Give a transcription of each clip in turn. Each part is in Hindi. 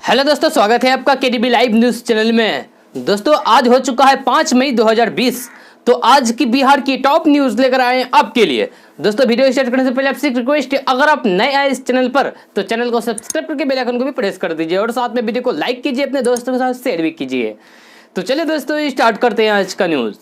हेलो दोस्तों, स्वागत है आपका केडीबी लाइव न्यूज चैनल में। दोस्तों आज हो चुका है 5 मई 2020। तो आज की बिहार की टॉप न्यूज लेकर आए हैं आपके लिए। दोस्तों वीडियो स्टार्ट करने से पहले आपसे एक रिक्वेस्ट है, अगर आप नए आए इस चैनल पर तो चैनल को सब्सक्राइब करके बेल आइकन को भी प्रेस कर दीजिए और साथ में वीडियो को लाइक कीजिए, अपने दोस्तों के साथ शेयर भी कीजिए। तो चलिए दोस्तों स्टार्ट करते हैं आज का न्यूज।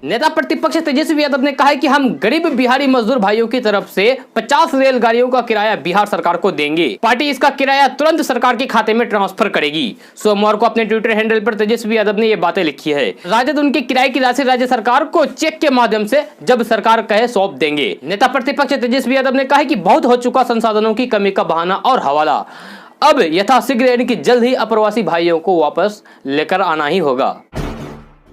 नेता प्रतिपक्ष तेजस्वी यादव ने कहा है कि हम गरीब बिहारी मजदूर भाइयों की तरफ से 50 रेलगाड़ियों का किराया बिहार सरकार को देंगे। पार्टी इसका किराया तुरंत सरकार के खाते में ट्रांसफर करेगी। सोमवार को अपने ट्विटर हैंडल पर तेजस्वी यादव ने ये बातें लिखी है। राजद उनके किराए की राशि राज्य सरकार को चेक के माध्यम से जब सरकार कहे सौंप देंगे। नेता प्रतिपक्ष तेजस्वी यादव ने कहा है कि बहुत हो चुका संसाधनों की कमी का बहाना और हवाला, अब यथाशीघ्र यानी कि जल्द ही अप्रवासी भाइयों को वापस लेकर आना ही होगा।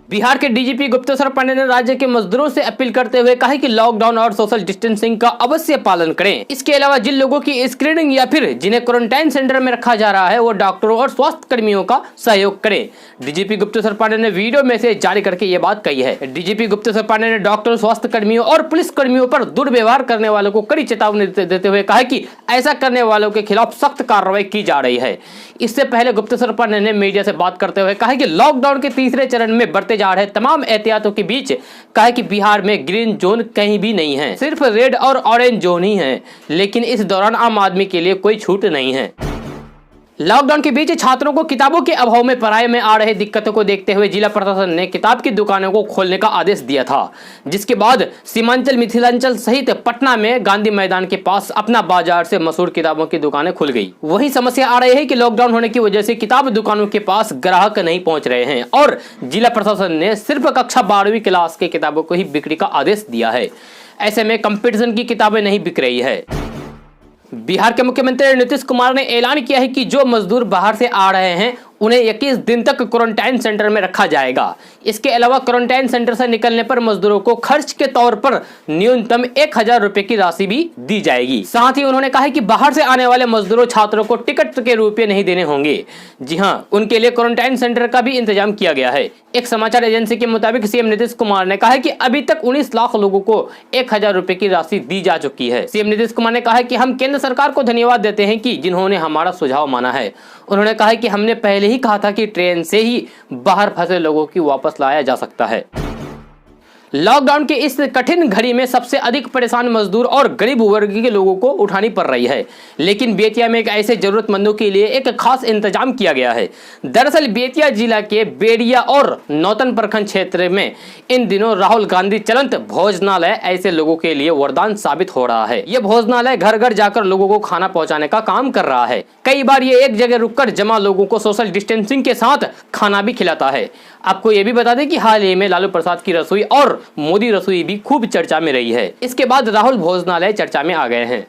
बिहार के डीजीपी गुप्तेश्वर पांडे ने राज्य के मजदूरों से अपील करते हुए कहा कि लॉकडाउन और सोशल डिस्टेंसिंग का अवश्य पालन करें। इसके अलावा जिन लोगों की स्क्रीनिंग या फिर जिन्हें क्वारंटाइन सेंटर में रखा जा रहा है वो डॉक्टरों और स्वास्थ्य कर्मियों का सहयोग करें। डीजीपी गुप्तेश्वर पांडे ने वीडियो मैसेज जारी करके ये बात कही है। डीजीपी गुप्तेश्वर पांडे ने डॉक्टर, स्वास्थ्य कर्मियों और पुलिस कर्मियों पर दुर्व्यवहार करने वालों को कड़ी चेतावनी देते हुए कहा कि ऐसा करने वालों के खिलाफ सख्त कार्रवाई की जा रही है। इससे पहले गुप्तेश्वर पांडे ने मीडिया से बात करते हुए कहा कि लॉकडाउन के तीसरे चरण में बढ़ते जा रहे तमाम एहतियातों के बीच कहा कि बिहार में ग्रीन जोन कहीं भी नहीं है, सिर्फ रेड और ऑरेंज जोन ही है, लेकिन इस दौरान आम आदमी के लिए कोई छूट नहीं है। लॉकडाउन के बीच छात्रों को किताबों के अभाव में पढ़ाई में आ रही दिक्कतों को देखते हुए जिला प्रशासन ने किताब की दुकानों को खोलने का आदेश दिया था, जिसके बाद सीमांचल, मिथिलांचल सहित पटना में गांधी मैदान के पास अपना बाजार से मशहूर किताबों की दुकानें खुल गई। वहीं समस्या आ रही है कि लॉकडाउन होने की वजह से किताब दुकानों के पास ग्राहक नहीं पहुंच रहे हैं और जिला प्रशासन ने सिर्फ कक्षा 12वीं क्लास की किताबों को ही बिक्री का आदेश दिया है। ऐसे में कंपटीशन की किताबें नहीं बिक रही है। बिहार के मुख्यमंत्री नीतीश कुमार ने ऐलान किया है कि जो मजदूर बाहर से आ रहे हैं उन्हें 21 दिन तक क्वारंटाइन सेंटर में रखा जाएगा। इसके अलावा क्वारंटाइन सेंटर से निकलने पर मजदूरों को खर्च के तौर पर न्यूनतम 1000 रुपए की राशि भी दी जाएगी। साथ ही उन्होंने कहा है कि बाहर से आने वाले मजदूरों, छात्रों को टिकट के रुपए नहीं देने होंगे। जी हाँ, उनके लिए क्वारंटाइन सेंटर का भी इंतजाम किया गया है। एक समाचार एजेंसी के मुताबिक सीएम नीतीश कुमार ने कहा है कि अभी तक 19 लाख लोगों को 1000 रुपए की राशि दी जा चुकी है। सीएम नीतीश कुमार ने कहा है कि हम केंद्र सरकार को धन्यवाद देते हैं कि जिन्होंने हमारा सुझाव माना है। उन्होंने कहा है कि हमने पहले ही कहा था कि ट्रेन से ही बाहर फंसे लोगों की वापस लाया जा सकता है। लॉकडाउन के इस कठिन घड़ी में सबसे अधिक परेशान मजदूर और गरीब वर्ग के लोगों को उठानी पड़ रही है, लेकिन बेतिया में एक ऐसे जरूरतमंदों के लिए एक खास इंतजाम किया गया है। दरअसल बेतिया जिला के बेड़िया और नौतन प्रखंड क्षेत्र में इन दिनों राहुल गांधी चलंत भोजनालय ऐसे लोगों के लिए वरदान साबित हो रहा है। ये भोजनालय घर घर जाकर लोगों को खाना पहुंचाने का काम कर रहा है। कई बार ये एक जगह रुककर जमा लोगों को सोशल डिस्टेंसिंग के साथ खाना भी खिलाता है। आपको ये भी बता दें कि हाल ही में लालू प्रसाद की रसोई और मोदी रसोई भी खूब चर्चा में रही है। इसके बाद राहुल भोजनालय चर्चा में आ गए हैं।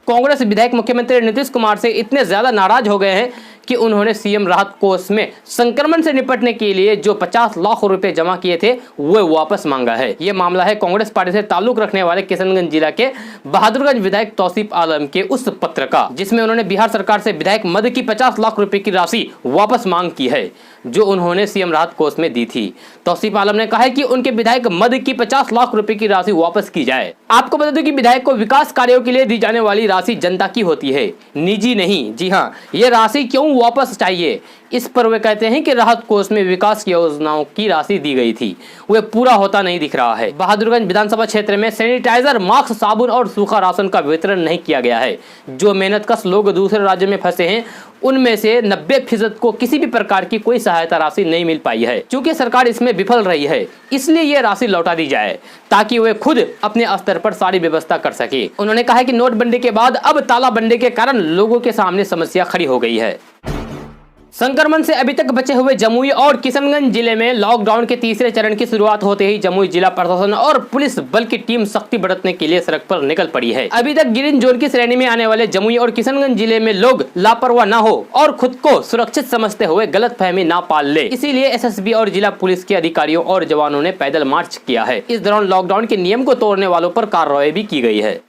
कांग्रेस विधायक मुख्यमंत्री नीतीश कुमार से इतने ज्यादा नाराज हो गए हैं कि उन्होंने सीएम राहत कोष में संक्रमण से निपटने के लिए जो 50 लाख रुपए जमा किए थे वो वापस मांगा है। ये मामला है कांग्रेस पार्टी से ताल्लुक रखने वाले किशनगंज जिला के बहादुरगंज विधायक तौसीफ आलम के उस पत्र का, जिसमें उन्होंने बिहार सरकार से विधायक मद की 50 लाख रुपए की राशि वापस मांग की है जो उन्होंने सीएम राहत कोष में दी थी। तौसीफ आलम ने कहा है कि उनके विधायक मद की 50 लाख रुपए की राशि वापस की जाए। आपको बता दें कि विधायक को विकास कार्यों के लिए दी जाने वाली राशि जनता की होती है, निजी नहीं। जी हाँ, ये राशि क्यों वापस चाहिए, इस पर वे कहते हैं कि राहत कोष में विकास योजनाओं की राशि दी गई थी, वे पूरा होता नहीं दिख रहा है। बहादुरगंज विधानसभा क्षेत्र में सैनिटाइजर, मास्क, साबुन और सूखा राशन का वितरण नहीं किया गया है। जो मेहनतकश लोग दूसरे राज्यों में फंसे हैं उनमें से 90% को किसी भी प्रकार की कोई सहायता राशि नहीं मिल पाई है। चूंकि सरकार इसमें विफल रही है, इसलिए ये राशि लौटा दी जाए ताकि वे खुद अपने स्तर पर सारी व्यवस्था कर सके। उन्होंने कहा कि नोटबंदी के बाद अब तालाबंदी के कारण लोगों के सामने समस्या खड़ी हो गई है। संक्रमण से अभी तक बचे हुए जमुई और किशनगंज जिले में लॉकडाउन के तीसरे चरण की शुरुआत होते ही जमुई जिला प्रशासन और पुलिस बल की टीम सख्ती बरतने के लिए सड़क पर निकल पड़ी है। अभी तक ग्रीन जोन की श्रेणी में आने वाले जमुई और किशनगंज जिले में लोग लापरवाह न हो और खुद को सुरक्षित समझते हुए गलतफहमी ना पाल ले, इसीलिए एसएसबी और जिला पुलिस के अधिकारियों और जवानों ने पैदल मार्च किया है। इस दौरान लॉकडाउन के नियम को तोड़ने वालों पर कार्रवाई भी की गई है।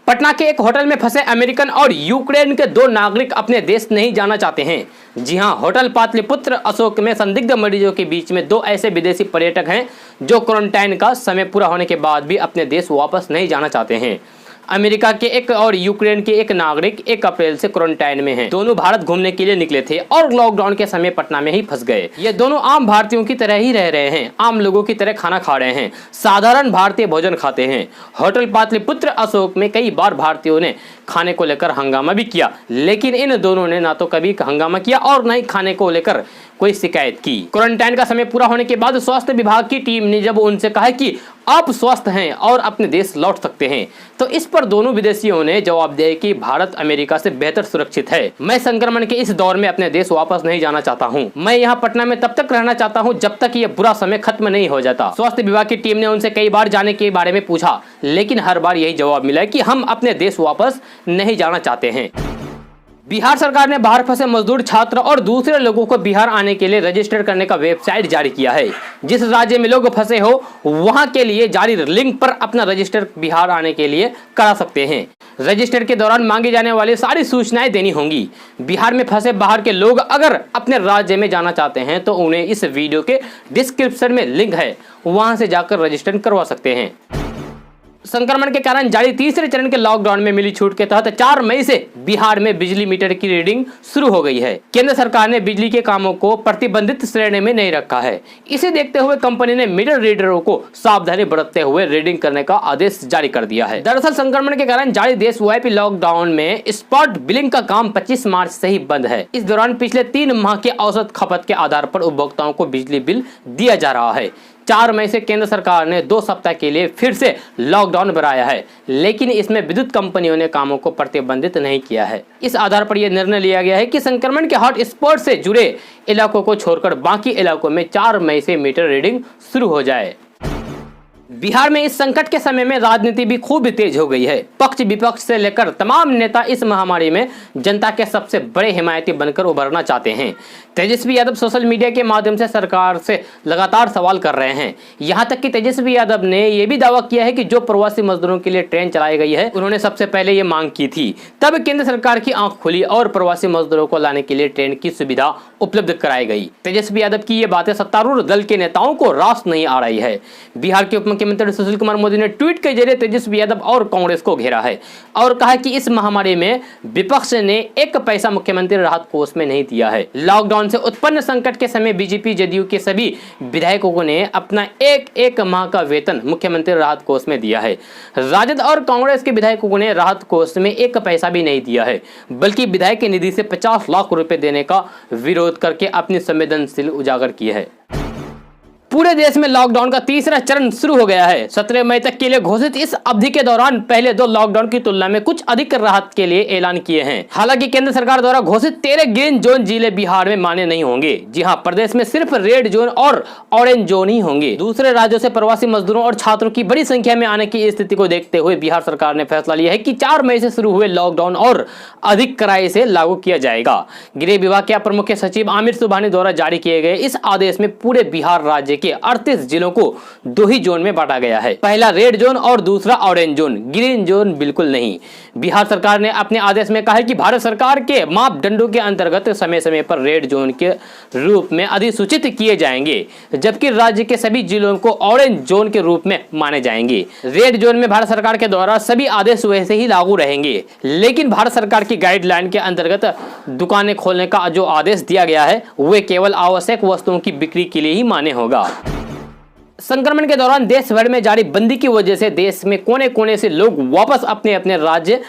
पटना के एक होटल में फंसे अमेरिकन और यूक्रेन के 2 नागरिक अपने देश नहीं जाना चाहते हैं। जी हां, होटल पाटलिपुत्र अशोक में संदिग्ध मरीजों के बीच में 2 ऐसे विदेशी पर्यटक हैं जो क्वारंटाइन का समय पूरा होने के बाद भी अपने देश वापस नहीं जाना चाहते हैं। अमेरिका के एक और यूक्रेन के एक नागरिक 1 अप्रैल से क्वारंटाइन में हैं। दोनों भारत घूमने के लिए निकले थे और लॉकडाउन के समय पटना में ही फंस गए। ये दोनों आम भारतीयों की तरह ही रह रहे हैं, आम लोगों की तरह खाना खा रहे हैं, साधारण भारतीय भोजन खाते हैं। होटल पाटलिपुत्र अशोक में कई बार भारतीयों ने खाने को लेकर हंगामा भी किया, लेकिन इन दोनों ने ना तो कभी हंगामा किया और न ही खाने को लेकर कोई शिकायत की। क्वारंटाइन का समय पूरा होने के बाद स्वास्थ्य विभाग की टीम ने जब उनसे कहा कि आप स्वस्थ हैं और अपने देश लौट सकते हैं, तो इस पर दोनों विदेशियों ने जवाब दिया कि भारत अमेरिका से बेहतर सुरक्षित है। मैं संक्रमण के इस दौर में अपने देश वापस नहीं जाना चाहता हूं। मैं यहाँ पटना में तब तक रहना चाहता हूं जब तक ये बुरा समय खत्म नहीं हो जाता। स्वास्थ्य विभाग की टीम ने उनसे कई बार जाने के बारे में पूछा, लेकिन हर बार यही जवाब मिला कि हम अपने देश वापस नहीं जाना चाहते हैं। बिहार सरकार ने बाहर फंसे मजदूर, छात्र और दूसरे लोगों को बिहार आने के लिए रजिस्टर करने का वेबसाइट जारी किया है। जिस राज्य में लोग फंसे हो वहां के लिए जारी लिंक पर अपना रजिस्टर बिहार आने के लिए करा सकते हैं। रजिस्टर के दौरान मांगी जाने वाली सारी सूचनाएं देनी होंगी। बिहार में फंसे बाहर के लोग अगर अपने राज्य में जाना चाहते हैं तो उन्हें इस वीडियो के डिस्क्रिप्शन में लिंक है, वहां से जाकर रजिस्टर करवा सकते हैं। संक्रमण के कारण जारी तीसरे चरण के लॉकडाउन में मिली छूट के तहत 4 मई से बिहार में बिजली मीटर की रीडिंग शुरू हो गई है। केंद्र सरकार ने बिजली के कामों को प्रतिबंधित श्रेणी में नहीं रखा है। इसे देखते हुए कंपनी ने मीटर रीडरों को सावधानी बरतते हुए रीडिंग करने का आदेश जारी कर दिया है। दरअसल संक्रमण के कारण जारी देशव्यापी लॉकडाउन में स्पॉट बिलिंग का काम 25 मार्च से ही बंद है। इस दौरान पिछले 3 माह के औसत खपत के आधार पर उपभोक्ताओं को बिजली बिल दिया जा रहा है। 4 मई से केंद्र सरकार ने 2 सप्ताह के लिए फिर से लॉकडाउन बढ़ाया है, लेकिन इसमें विद्युत कंपनियों ने कामों को प्रतिबंधित नहीं किया है। इस आधार पर यह निर्णय लिया गया है कि संक्रमण के हॉट स्पॉट से जुड़े इलाकों को छोड़कर बाकी इलाकों में 4 मई से मीटर रीडिंग शुरू हो जाए। बिहार में इस संकट के समय में राजनीति भी खूब तेज हो गई है। पक्ष विपक्ष से लेकर तमाम नेता इस महामारी में जनता के सबसे बड़े हिमायती बनकर उभरना चाहते हैं। तेजस्वी यादव सोशल मीडिया के माध्यम से सरकार से लगातार सवाल कर रहे हैं। यहां तक कि तेजस्वी यादव ने यह भी दावा किया है कि जो प्रवासी मजदूरों के लिए ट्रेन चलाई गई है, उन्होंने सबसे पहले ये मांग की थी। तब केंद्र सरकार की आंख खुली और प्रवासी मजदूरों को लाने के लिए ट्रेन की सुविधा उपलब्ध कराई गई। तेजस्वी यादव की ये बातें सत्तारूढ़ दल के नेताओं को रास नहीं आ रही है। बिहार के मुख्यमंत्री सुशील कुमार मोदी ने ट्वीट के जरिए तेजस्वी यादव और कांग्रेस को घेरा है और कहा कि इस महामारी में विपक्ष ने 1 पैसा मुख्यमंत्री राहत कोष में नहीं दिया है। लॉकडाउन से उत्पन्न संकट के समय बीजेपी जदयू के सभी विधायकों ने अपना एक माह का वेतन मुख्यमंत्री राहत कोष में दिया है। राजद और कांग्रेस के विधायकों ने राहत कोष में 1 पैसा भी नहीं दिया है, बल्कि विधायक की निधि से 50 लाख रुपए देने का विरोध करके अपनी संवेदनशील उजागर की है। पूरे देश में लॉकडाउन का तीसरा चरण शुरू हो गया है। 17 मई तक के लिए घोषित इस अवधि के दौरान पहले 2 लॉकडाउन की तुलना में कुछ अधिक राहत के लिए ऐलान किए हैं। हालांकि केंद्र सरकार द्वारा घोषित 13 ग्रीन जोन जिले बिहार में मान्य नहीं होंगे। जी हां, प्रदेश में सिर्फ रेड जोन और ऑरेंज जोन ही होंगे। दूसरे राज्यों से प्रवासी मजदूरों और छात्रों की बड़ी संख्या में आने की स्थिति को देखते हुए बिहार सरकार ने फैसला लिया है कि 4 मई से शुरू हुए लॉकडाउन और अधिक कड़ाई से लागू किया जाएगा। गृह विभाग के अपर मुख्य सचिव आमिर सुबहानी द्वारा जारी किए गए इस आदेश में पूरे बिहार राज्य के 38 जिलों को 2 ही जोन में बांटा गया है। पहला रेड जोन और दूसरा ऑरेंज जोन, ग्रीन जोन बिल्कुल नहीं। बिहार सरकार ने अपने आदेश में कहा है कि भारत सरकार के मापदंडों के अंतर्गत समय समय पर रेड जोन के रूप में अधिसूचित किए जाएंगे, जबकि राज्य के सभी जिलों को ऑरेंज जोन के रूप में माने जाएंगे। रेड जोन में भारत सरकार के द्वारा सभी आदेश वैसे ही लागू रहेंगे, लेकिन भारत सरकार की गाइडलाइन के अंतर्गत दुकानें खोलने का जो आदेश दिया गया है वे केवल आवश्यक वस्तुओं की बिक्री के लिए ही मान्य होगा। संक्रमण के दौरान देश भर में जारी बंदी की वजह से देश में कोने कोने से लोग वापस अपने अपने राज्य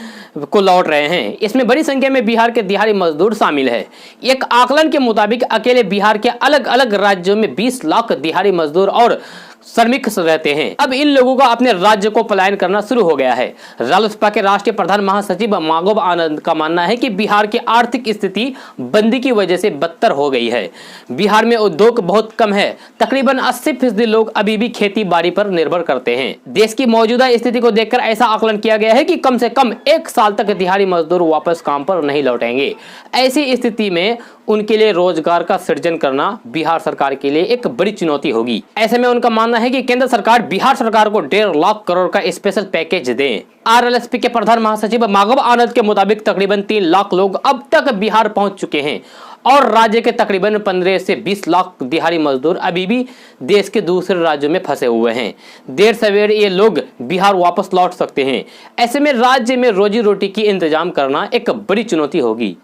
को लौट रहे हैं। इसमें बड़ी संख्या में बिहार के दिहाड़ी मजदूर शामिल है। एक आकलन के मुताबिक अकेले बिहार के अलग अलग राज्यों में 20 लाख दिहाड़ी मजदूर और श्रमिक रहते हैं। अब इन लोगों का अपने राज्य को पलायन करना शुरू हो गया है। रालोसपा के राष्ट्रीय प्रधान महासचिव मागोब आनंद का मानना है कि बिहार की आर्थिक स्थिति बंदी की वजह से बदतर हो गई है। बिहार में उद्योग बहुत कम है। तकरीबन 80% लोग अभी भी खेती बाड़ी पर निर्भर करते हैं। देश की मौजूदा स्थिति को देखकर ऐसा आकलन किया गया है कि कम से कम 1 साल तक दिहाड़ी मजदूर वापस काम पर नहीं लौटेंगे। ऐसी स्थिति में उनके लिए रोजगार का सृजन करना बिहार सरकार के लिए एक बड़ी चुनौती होगी। ऐसे में उनका मानना है कि केंद्र सरकार बिहार सरकार को 1.5 लाख करोड़ का स्पेशल पैकेज दे। आरएलएसपी के प्रधान महासचिव माघव आनंद के मुताबिक तकरीबन 3 लाख लोग अब तक बिहार पहुंच चुके हैं और राज्य के तकरीबन 15 से 20 लाख दिहाड़ी मजदूर अभी भी देश के दूसरे राज्यों में फंसे हुए हैं। देर सवेर ये लोग बिहार वापस लौट सकते हैं। ऐसे में राज्य में रोजी रोटी की इंतजाम करना एक बड़ी चुनौती होगी।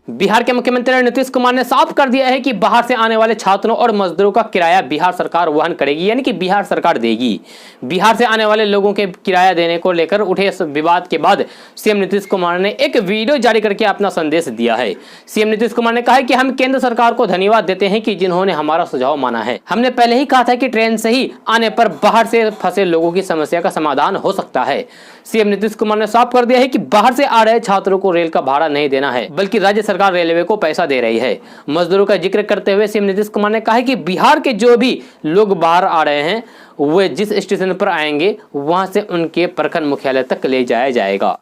बिहार के मुख्यमंत्री नीतीश कुमार ने साफ कर दिया है कि बाहर से आने वाले छात्रों और मजदूरों का किराया बिहार सरकार वहन करेगी, यानी कि बिहार सरकार देगी। बिहार से आने वाले लोगों के किराया देने को लेकर उठे इस विवाद के बाद सीएम नीतीश कुमार ने एक वीडियो जारी करके अपना संदेश दिया है। सीएम नीतीश कुमार ने कहा है कि हम केंद्र सरकार को धन्यवाद देते हैं कि जिन्होंने हमारा सुझाव माना है। हमने पहले ही कहा था कि ट्रेन से ही आने पर बाहर से फंसे लोगों की समस्या का समाधान हो सकता है। सीएम नीतीश कुमार ने साफ कर दिया है कि बाहर से आ रहे छात्रों को रेल का भाड़ा नहीं देना है, बल्कि राज्य सरकार रेलवे को पैसा दे रही है। मजदूरों का जिक्र करते हुए सीएम नीतीश कुमार ने कहा है कि बिहार के जो भी लोग बाहर आ रहे हैं वे जिस स्टेशन पर आएंगे वहां से उनके प्रखंड मुख्यालय तक ले जाया जाएगा।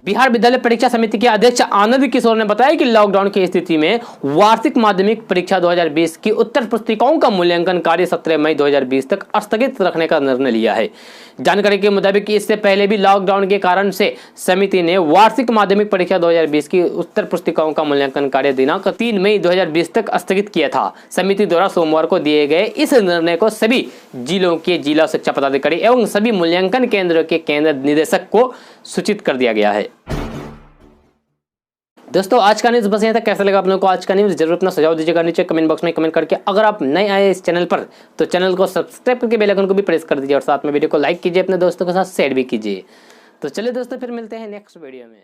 बिहार विद्यालय परीक्षा समिति के अध्यक्ष आनंद किशोर ने बताया कि लॉकडाउन की स्थिति में वार्षिक माध्यमिक परीक्षा 2020 की उत्तर पुस्तिकाओं का मूल्यांकन कार्य 17 मई 2020 तक स्थगित रखने का निर्णय लिया है। जानकारी के मुताबिक इससे पहले भी लॉकडाउन के कारण से समिति ने वार्षिक माध्यमिक परीक्षा 2020 की उत्तर पुस्तिकाओं का मूल्यांकन कार्य दिनांक 3 मई 2020 तक स्थगित किया था। समिति द्वारा सोमवार को दिए गए इस निर्णय को सभी जिलों के जिला शिक्षा पदाधिकारी एवं सभी मूल्यांकन केंद्र के केंद्र निदेशक को सूचित कर दिया गया है। दोस्तों आज का न्यूज़ बस यहाँ तक। कैसा लगा आप लोगों को आज का न्यूज़, जरूर अपना सुझाव दीजिएगा नीचे कमेंट बॉक्स में कमेंट करके। अगर आप नए आए इस चैनल पर तो चैनल को सब्सक्राइब करके बेल आइकन को भी प्रेस कर दीजिए और साथ में वीडियो को लाइक कीजिए, अपने दोस्तों के साथ शेयर भी कीजिए। तो चलिए दोस्तों फिर मिलते हैं नेक्स्ट वीडियो में।